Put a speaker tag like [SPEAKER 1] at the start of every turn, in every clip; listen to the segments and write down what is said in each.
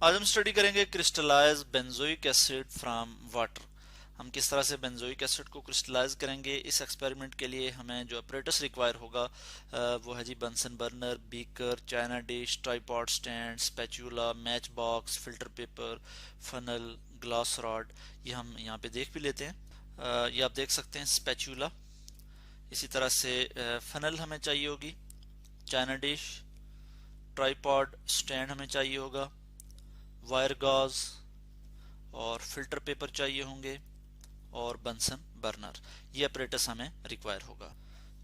[SPEAKER 1] आज हम स्टडी करेंगे crystallize benzoic acid from water. हम किस तरह से बेंजोइक एसिड को क्रिस्टलाइज करेंगे। इस एक्सपेरिमेंट के लिए हमें जो अपरेटस रिक्वायर होगा वो है जी bunsen burner, beaker, china dish, tripod stand, spatula, match box, filter paper, funnel, glass rod. ये हम यहाँ पे देख भी लेते हैं। ये आप देख सकते हैं स्पैचुला। इसी तरह से फनल हमें चाहिए होगी, चाइना डिश, ट्राइपॉड स्टैंड हमें चाहिए होगा, वायर गॉज और फिल्टर पेपर चाहिए होंगे और बंसन बर्नर। ये अपरेटस हमें रिक्वायर होगा।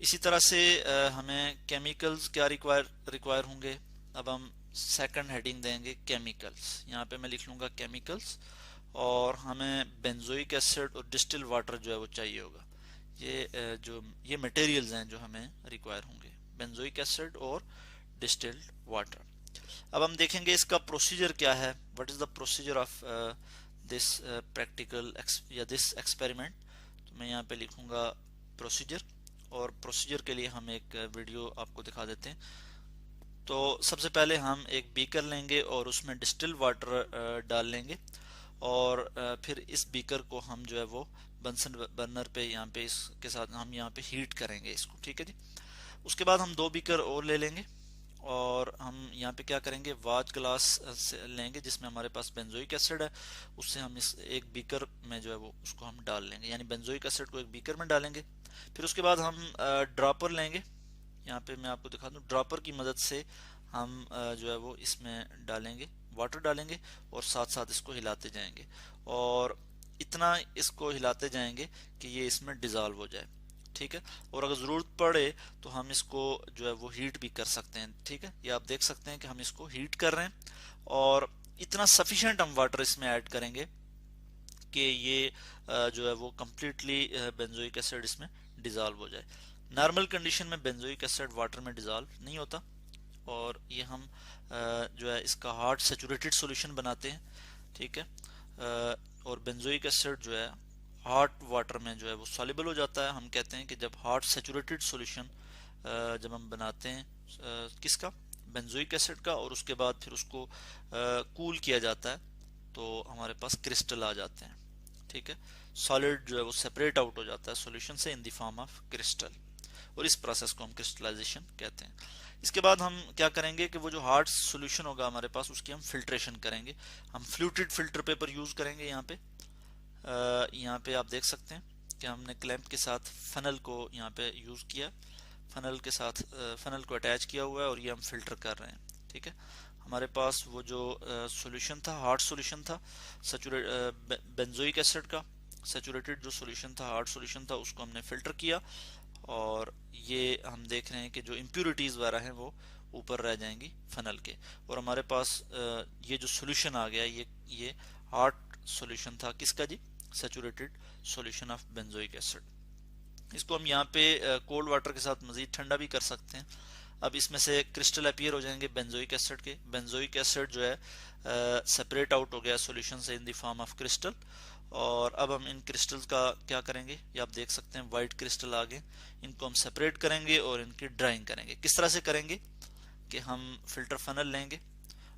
[SPEAKER 1] इसी तरह से हमें केमिकल्स क्या रिक्वायर रिक्वायर होंगे। अब हम सेकंड हेडिंग देंगे केमिकल्स। यहाँ पे मैं लिख लूँगा केमिकल्स। और हमें बेंजोइक एसिड और डिस्टिल वाटर जो है वो चाहिए होगा। ये मटेरियल्स हैं जो हमें रिक्वायर होंगे, बेंजोइक एसिड और डिस्टिल्ड वाटर। अब हम देखेंगे इसका प्रोसीजर क्या है। What is the procedure of this practical या दिस एक्सपेरिमेंट। तो मैं यहाँ पे लिखूंगा प्रोसीजर, और प्रोसीजर के लिए हम एक वीडियो आपको दिखा देते हैं। तो सबसे पहले हम एक बीकर लेंगे और उसमें डिस्टिल वाटर डाल लेंगे, और फिर इस बीकर को हम जो है वो बंसन बर्नर पे यहाँ पे इसके साथ हम यहाँ पे हीट करेंगे इसको। ठीक है जी। उसके बाद हम दो बीकर और ले लेंगे और हम यहाँ पे क्या करेंगे, वाच ग्लास से लेंगे जिसमें हमारे पास बेंजोइक एसिड है। उससे हम इस एक बीकर में जो है वो उसको हम डाल लेंगे, यानी बेंजोइक एसिड को एक बीकर में डालेंगे। फिर उसके बाद हम ड्रॉपर लेंगे। यहाँ पे मैं आपको दिखा दूँ, ड्रॉपर की मदद से हम जो है वो इसमें डालेंगे, वाटर डालेंगे और साथ साथ इसको हिलाते जाएंगे, और इतना इसको हिलाते जाएंगे कि ये इसमें डिजॉल्व हो जाए। ठीक है। और अगर ज़रूरत पड़े तो हम इसको जो है वो हीट भी कर सकते हैं। ठीक है, ये आप देख सकते हैं कि हम इसको हीट कर रहे हैं, और इतना सफिशिएंट हम वाटर इसमें ऐड करेंगे कि ये जो है वो कम्प्लीटली बेंजोइक एसिड इसमें डिजॉल्व हो जाए। नॉर्मल कंडीशन में बेंजोइक एसिड वाटर में डिजॉल्व नहीं होता, और ये हम जो है इसका हार्ड सेचुरेटेड सॉल्यूशन बनाते हैं। ठीक है। और बेंजोइक एसिड जो है हॉट वाटर में जो है वो सॉल्युबल हो जाता है। हम कहते हैं कि जब हॉट सेचुरेटेड सॉल्यूशन जब हम बनाते हैं किसका, बेंजोइक एसिड का, और उसके बाद फिर उसको कूल किया जाता है तो हमारे पास क्रिस्टल आ जाते हैं। ठीक है। सॉलिड जो है वो सेपरेट आउट हो जाता है सॉल्यूशन से in the form of crystal, और इस प्रोसेस को हम क्रिस्टलाइजेशन कहते हैं। इसके बाद हम क्या करेंगे कि वो जो हार्ड सॉल्यूशन होगा हमारे पास उसकी हम फिल्ट्रेशन करेंगे। हम फ्लूटेड फिल्टर पेपर यूज करेंगे। यहाँ पे आप देख सकते हैं कि हमने क्लैंप के साथ फनल को यहाँ पे यूज किया, फनल के साथ फनल को अटैच किया हुआ है, और ये हम फिल्टर कर रहे हैं। ठीक है। हमारे पास वो जो सॉल्यूशन था, हार्ड सॉल्यूशन था, सैचुरेट बेंजोइक एसिड का सैचुरेटेड जो सॉल्यूशन था, हार्ड सॉल्यूशन था, उसको हमने फिल्टर किया, और ये हम देख रहे हैं कि जो इम्प्यूरिटीज वगैरह हैं वो ऊपर रह जाएंगी फनल के, और हमारे पास ये जो सॉल्यूशन आ गया, ये हार्ड सॉल्यूशन था किसका जी, saturated solution of benzoic acid. इसको हम यहाँ पे कोल्ड वाटर के साथ मजीद ठंडा भी कर सकते हैं। अब इसमें से क्रिस्टल अपीयर हो जाएंगे बेंजोइक एसिड के। बेंजोइक एसिड जो है सेपरेट आउट हो गया सॉल्यूशन से in the form of crystal, और अब हम इन क्रिस्टल्स का क्या करेंगे, ये आप देख सकते हैं वाइट क्रिस्टल आ गए। इनको हम सेपरेट करेंगे और इनकी ड्राइंग करेंगे। किस तरह से करेंगे कि हम फिल्टर फनल लेंगे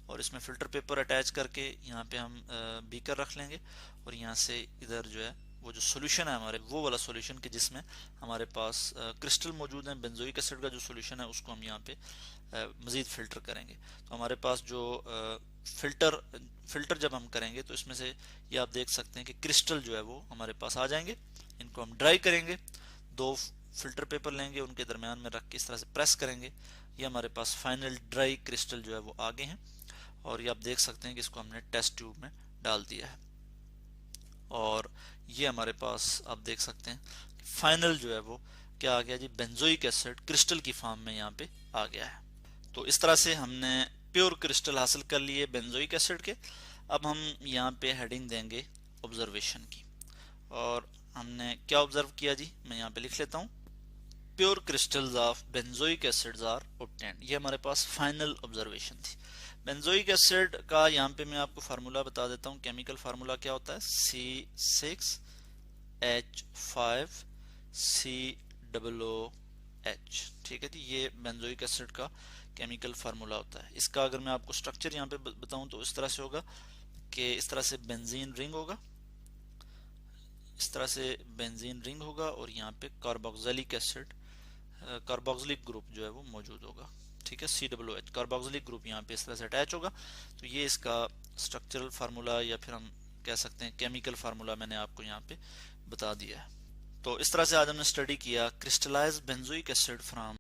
[SPEAKER 1] और इसमें फिल्टर पेपर अटैच करके यहाँ पे हम बीकर रख लेंगे, और यहाँ से इधर जो है वो जो सॉल्यूशन है हमारे, वो वाला सॉल्यूशन कि जिसमें हमारे पास क्रिस्टल मौजूद है, बेंजोइक एसिड का जो सॉल्यूशन है उसको हम यहाँ पे मजीद फिल्टर करेंगे। तो हमारे पास जो फिल्टर फिल्टर जब हम करेंगे तो इसमें से ये आप देख सकते हैं कि क्रिस्टल जो है वो हमारे पास आ जाएंगे। इनको हम ड्राई करेंगे, दो फिल्टर पेपर लेंगे, उनके दरमियान में रख के इस तरह से प्रेस करेंगे। ये हमारे पास फाइनल ड्राई क्रिस्टल जो है वो आगे हैं, और ये आप देख सकते हैं कि इसको हमने टेस्ट ट्यूब में डाल दिया है, और ये हमारे पास आप देख सकते हैं फाइनल जो है वो क्या आ गया जी, बेंजोइक एसिड क्रिस्टल की फॉर्म में यहाँ पे आ गया है। तो इस तरह से हमने प्योर क्रिस्टल हासिल कर लिए बेंजोइक एसिड के। अब हम यहाँ पे हेडिंग देंगे ऑब्जर्वेशन की, और हमने क्या ऑब्जर्व किया जी, मैं यहाँ पे लिख लेता हूँ, pure crystals of benzoic acids are obtained. ये हमारे पास फाइनल ऑब्जर्वेशन थी। बेंजोइक एसिड का यहाँ पे मैं आपको फार्मूला बता देता हूँ। केमिकल फार्मूला क्या होता है, C6H5COOH। ठीक है जी, ये बेंजोइक एसिड का केमिकल फार्मूला होता है। इसका अगर मैं आपको स्ट्रक्चर यहाँ पे बताऊं तो इस तरह से होगा कि इस तरह से बेंजीन रिंग होगा, इस तरह से बेंजीन रिंग होगा और यहाँ पे कार्बोक्सिलिक एसिड, कार्बोक्सिलिक ग्रुप जो है वो मौजूद होगा। ठीक है, COOH कार्बोक्सिलिक ग्रुप यहाँ पे इस तरह से अटैच होगा। तो ये इसका स्ट्रक्चरल फार्मूला या फिर हम कह सकते हैं केमिकल फार्मूला मैंने आपको यहाँ पे बता दिया है। तो इस तरह से आज हमने स्टडी किया क्रिस्टलाइज्ड बेंजोइक एसिड फ्रॉम